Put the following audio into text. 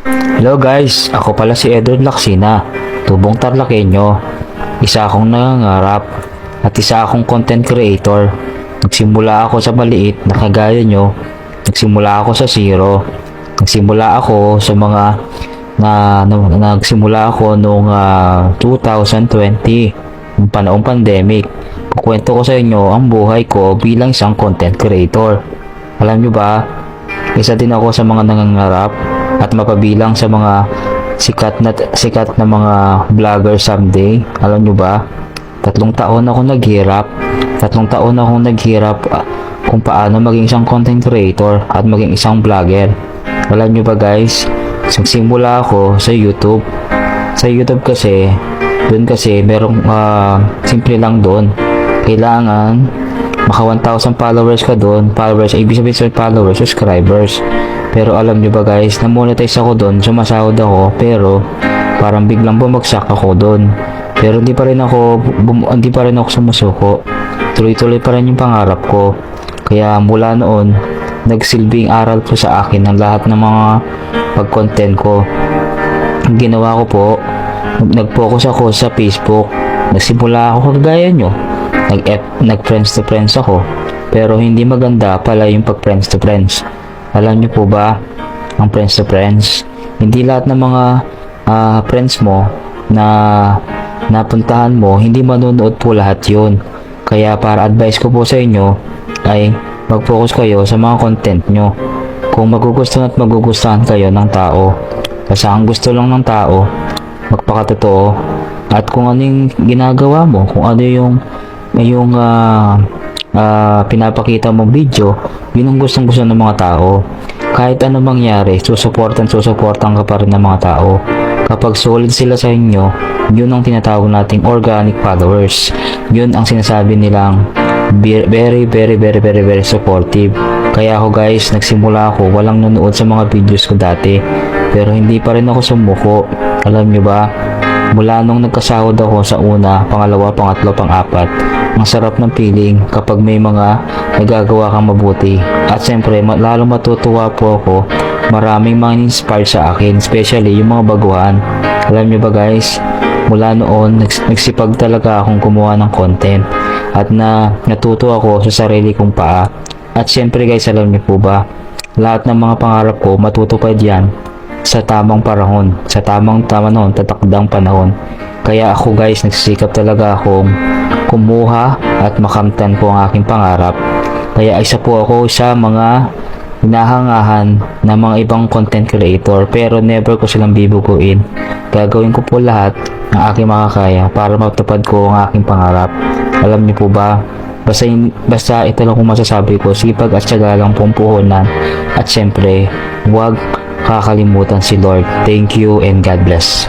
Hello guys, ako pala si Edward Lacsina, tubong Tarlakenyo. Isa akong nangangarap at isa akong content creator. Nagsimula ako sa maliit na kagaya nyo. Nagsimula ako sa zero. Nagsimula ako sa mga nagsimula ako noong 2020, yung panahong pandemic. Kukwento ko sa inyo ang buhay ko bilang isang content creator. Alam nyo ba, isa din ako sa mga nangangarap at mapabilang sa mga sikat na mga vlogger someday. Alam nyo ba, 3 taon akong naghirap kung paano maging isang content creator at maging isang vlogger. Alam nyo ba guys, nagsimula ako sa YouTube. Sa YouTube kasi, doon kasi merong simple lang doon. Kailangan maka 1,000 followers ka doon. Followers, ibig sabihin sa followers, subscribers. Pero alam nyo ba guys, na-monetize ako doon, sumasahod ako, pero parang biglang bumagsak ako doon. Pero hindi pa rin ako sumusuko. Tuloy-tuloy pa rin yung pangarap ko. Kaya mula noon, nagsilbing aral po sa akin ang lahat ng mga pag-content ko. Ang ginawa ko po, nag-focus ako sa Facebook. Nagsimula ako kagaya nyo. Nag-friends to friends ako. Pero hindi maganda pala yung pag-friends to friends. Alam nyo po ba, ang friends to friends, hindi lahat ng mga friends mo na napuntahan mo, hindi manonood po lahat yun. Kaya para advice ko po sa inyo ay mag-focus kayo sa mga content nyo. Kung magugustuhan at magugustuhan kayo ng tao, kasi ang gusto lang ng tao, magpakatotoo. At kung ano yung ginagawa mo, kung ano yung pinapakita mong video, yun ang gustong gusto ng mga tao. Kahit ano mangyari, susuportan ka pa rin ng mga tao. Kapag solid sila sa inyo, yun ang tinatawag nating organic followers. Yun ang sinasabi nilang very supportive. Kaya ako guys, nagsimula ako, walang nanonood sa mga videos ko dati, pero hindi pa rin ako sumuko. Alam nyo ba, mula nung nagkasahod ako sa una, pangalawa, pangatlo, pang-apat, ang sarap ng feeling kapag may mga nagagawa kang mabuti. At siyempre, lalo matutuwa po ako, maraming mga inspire sa akin, especially yung mga baguhan. Alam nyo ba guys, mula noon, nagsipag talaga akong gumawa ng content at natuto ako sa sarili kong paa. At siyempre guys, alam nyo po ba, lahat ng mga pangarap ko matutupad yan sa tamang panahon, tatakdang panahon. Kaya ako guys, nagsisikap talaga akong kumuha at makamtan po ang aking pangarap. Kaya isa po ako sa mga hinahangahan ng mga ibang content creator, pero never ko silang bibuguin. Gagawin ko po lahat ng aking makakaya para matupad ko ang aking pangarap. Alam niyo po ba, basta ito lang kung masasabi ko, sipag at syaga lang pong puhunan. At syempre, huwag kakalimutan si Lord. Thank you and God bless.